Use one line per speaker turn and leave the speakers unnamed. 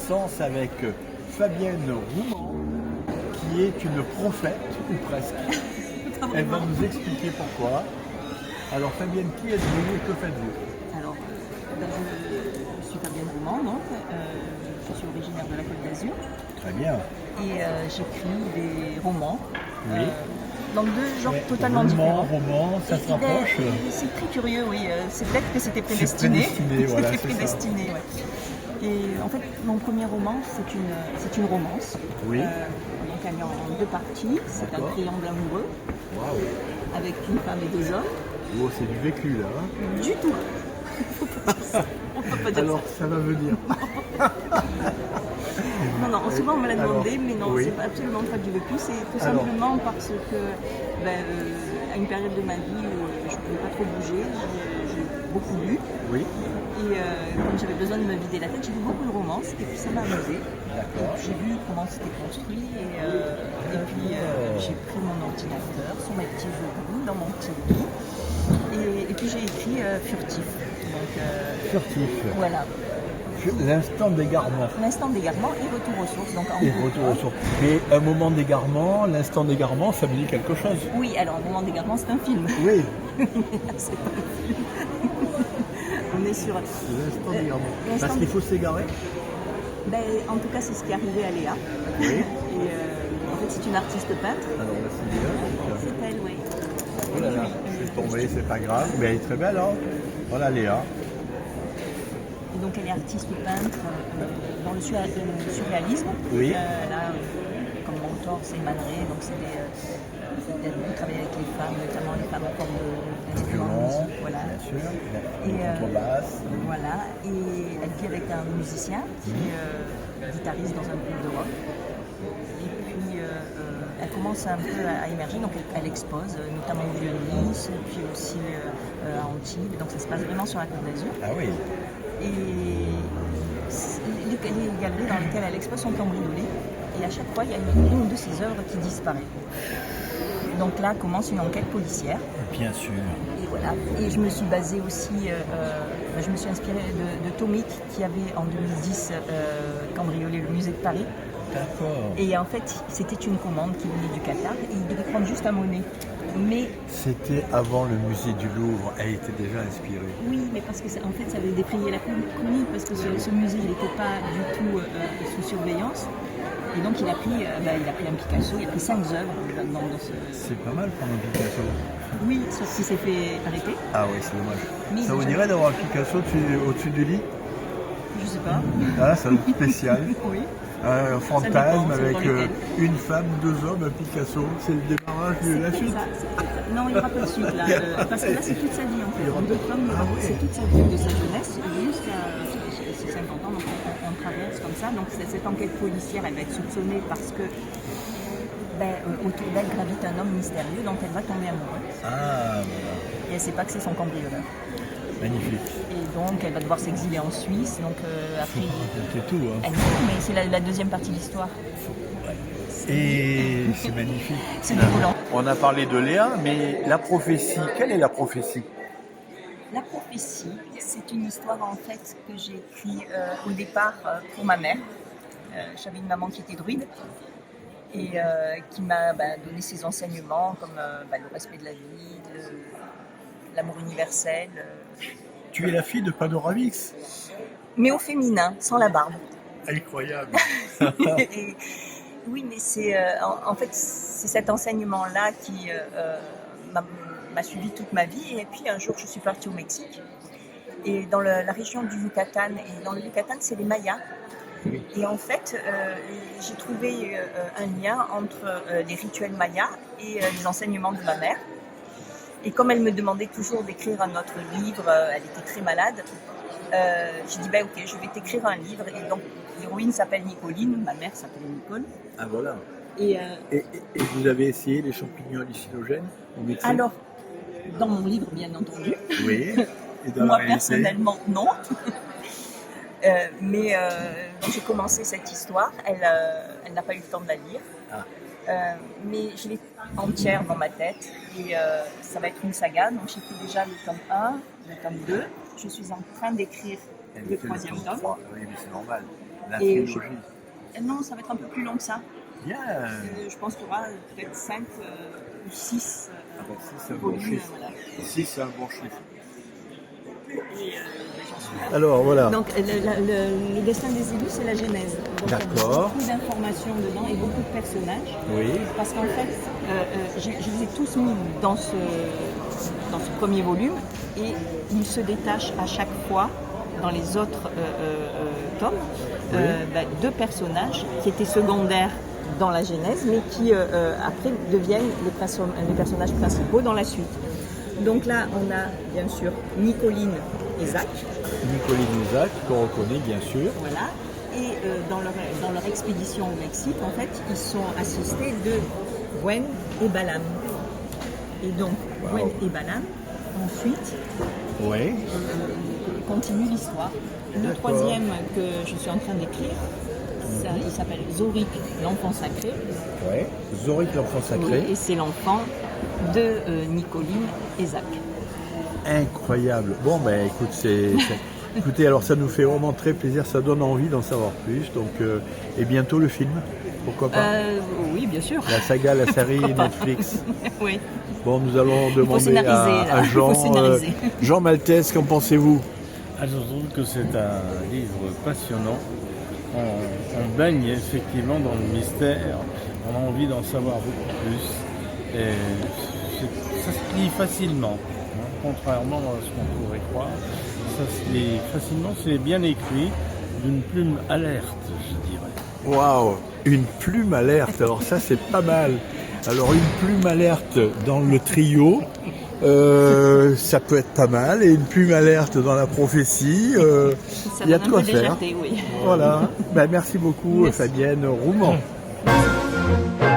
connaissance avec Fabienne Rouman, qui est une prophète, ou presque. Elle va nous expliquer pourquoi. Alors Fabienne, qui êtes-vous et que faites-vous?
Alors, je suis Fabienne Rouman, donc je suis originaire de la Côte d'Azur.
Très bien.
Et j'écris des romans.
Oui.
Dans deux genres totalement différents.
Roman, ça se rapproche.
C'est très curieux, oui. C'est peut-être que c'était prédestiné.
Voilà,
c'était prédestiné, ouais. Et en fait, mon premier roman, c'est une romance.
Oui.
Donc elle est en deux parties. C'est un triangle amoureux.
Waouh.
Avec une femme et deux hommes.
Oh, c'est du vécu là. Hein.
Du tout. On peut pas dire
alors, ça va venir.
Non, souvent on me l'a demandé, mais non,
oui.
c'est absolument pas du vécu, c'est tout simplement parce que, à une période de ma vie où je ne pouvais pas trop bouger, j'ai beaucoup lu.
Oui.
Et comme j'avais besoin de me vider la tête, j'ai lu beaucoup de romances, et puis ça m'a amusé. J'ai vu comment c'était construit, et puis j'ai pris mon ordinateur sur mes petits genoux, dans mon petit lit, et puis j'ai écrit Furtif. Donc,
Furtif.
Voilà.
L'instant d'égarement.
L'instant d'égarement et retour aux sources. Donc
retour aux sources. Mais un moment d'égarement, l'instant d'égarement, ça me dit quelque chose.
Oui, alors un moment d'égarement, c'est un film.
Oui.
C'est pas un film. On est sur
l'instant d'égarement. Parce qu'il faut s'égarer.
En tout cas, c'est ce qui est arrivé à Léa.
Oui.
Et en fait, c'est une artiste peintre.
Alors là, c'est bien.
C'est elle, oui.
Oh là là, c'est tombé, c'est pas grave. Mais elle est très belle, hein. Voilà Léa.
Et donc elle est artiste peintre dans le surréalisme.
Oui.
Là, comme mentor, c'est Man Ray, donc elle a travaillé avec les femmes, notamment les femmes en forme d'instrument, voilà.
Bien sûr.
Et
contrebasse.
voilà. Et elle vit avec un musicien qui est guitariste dans un groupe de rock. Et puis elle commence un peu à émerger, donc elle expose, notamment au Vieux-Nice, puis aussi à Antibes, donc ça se passe vraiment sur la Côte d'Azur.
Ah oui.
Et les galeries dans lesquelles elle expose sont cambriolées. Et à chaque fois, il y a une de ses œuvres qui disparaît. Donc là commence une enquête policière.
Bien sûr.
Et voilà. Et je me suis basée aussi, je me suis inspirée de Tomic qui avait en 2010 cambriolé le musée de Paris.
D'accord.
Et en fait, c'était une commande qui venait du Qatar et il devait prendre juste un monnaie. Mais
c'était avant le musée du Louvre, elle était déjà inspirée.
Oui, mais parce que en fait, ça avait défrayé la chronique parce que ce musée, il n'était pas du tout sous surveillance. Et donc, il a pris un Picasso, il a pris 5 œuvres dans ce...
C'est pas mal pour un Picasso.
Oui, sauf qu'il s'est fait arrêter.
Ah oui, c'est dommage.
Mais
ça vous dirait d'avoir un Picasso au-dessus du lit?
Je sais pas.
Ah, c'est un spécial.
Oui.
Un fantasme avec une femme, 2 hommes, un Picasso. C'est le démarrage de la suite.
Non, il n'y aura pas de suite là. Parce que là, c'est toute sa vie en fait. En 2 tomes, c'est toute sa vie de sa jeunesse jusqu'à ses 50 ans. Donc on traverse comme ça. Donc cette enquête policière, elle va être soupçonnée parce que autour d'elle gravite un homme mystérieux dont elle va tomber amoureuse.
Ah, voilà.
Et elle ne sait pas que c'est son cambrioleur.
Magnifique.
Et donc elle va devoir s'exiler en Suisse. Donc après.
C'est tout, hein.
Mais c'est la deuxième partie de l'histoire.
Et c'est magnifique.
C'est déroulant.
On a parlé de Léa, mais la prophétie, quelle est la prophétie?
La prophétie, c'est une histoire en fait que j'ai écrite au départ pour ma mère. J'avais une maman qui était druide et qui m'a donné ses enseignements comme le respect de la vie, l'amour universel.
Tu es la fille de Padoravix?
Mais au féminin, sans la barbe.
Incroyable.
Oui, mais c'est en fait c'est cet enseignement-là qui m'a suivi toute ma vie. Et puis un jour, je suis partie au Mexique et dans la région du Yucatan. Et dans le Yucatan, c'est les Mayas.
Oui.
Et en fait, j'ai trouvé un lien entre les rituels mayas et les enseignements de ma mère. Et comme elle me demandait toujours d'écrire un autre livre, elle était très malade. J'ai dit ok, je vais t'écrire un livre. Et donc l'héroïne s'appelle Nicoline, ma mère s'appelle Nicole.
Ah voilà.
Et
vous avez essayé les champignons hallucinogènes au Mexique?
Alors, dans mon livre, bien entendu.
Oui. Et dans
moi personnellement, non. Mais j'ai commencé cette histoire. Elle n'a pas eu le temps de la lire. Ah. Mais je l'ai entière dans ma tête et ça va être une saga. Donc j'ai fait déjà le tome 1, le tome 2. Je suis en train d'écrire le 3e tome.
Oui, mais c'est normal. La
Et
trilogie.
non, ça va être un peu plus long que ça.
Bien.
Je pense qu'il y aura peut-être 5 ou 6
Ah bah, si, c'est un bon
volumes.
chiffre.
Voilà.
Si, c'est un bon chiffre.
Et j'en suis là.
Alors voilà.
Donc le destin des élus, c'est la genèse. Donc, il y a
D'accord.
beaucoup d'informations dedans et beaucoup de personnages.
Oui.
Parce qu'en fait, je les ai tous mis dans ce premier volume et ils se détachent à chaque fois dans les autres tomes
Oui.
deux personnages qui étaient secondaires dans la genèse mais qui après deviennent les personnages principaux dans la suite. Donc là, on a bien sûr Nicoline et Zach.
Nicoline et Zach, qu'on reconnaît bien sûr.
Voilà. Et dans leur expédition au Mexique, en fait, ils sont assistés de Gwen et Balam. Et donc,
Wow.
Gwen et Balam, ensuite,
Oui.
continuent l'histoire. Le
D'accord.
troisième que je suis en train d'écrire, il s'appelle Zorik, l'enfant sacré.
Oui. Zorik, l'enfant sacré.
Et c'est l'enfant de Nicoline et Zach.
Incroyable. Bon, ben écoute, écoutez, alors ça nous fait vraiment très plaisir, ça donne envie d'en savoir plus. Donc, et bientôt le film, pourquoi pas
Oui, bien sûr.
La saga, la série Netflix.
Oui.
Bon, nous allons demander
scénariser,
à
là.
Jean,
Il faut scénariser.
Jean Maltès, qu'en pensez-vous?
Ah, je trouve que c'est un livre passionnant. On baigne effectivement dans le mystère, on a envie d'en savoir beaucoup plus. Et ça se lit facilement, hein, contrairement à ce qu'on pourrait croire. Ça se lit facilement, c'est bien écrit, d'une plume alerte, je dirais.
Waouh, une plume alerte, alors ça c'est pas mal. Alors une plume alerte dans le trio, ça peut être pas mal, et une plume alerte dans la prophétie,
Ça
il y a
donne
de quoi
un peu de
faire.
légèreté, oui.
Voilà, ben, merci beaucoup
Merci.
Fabienne Rouman.
Merci.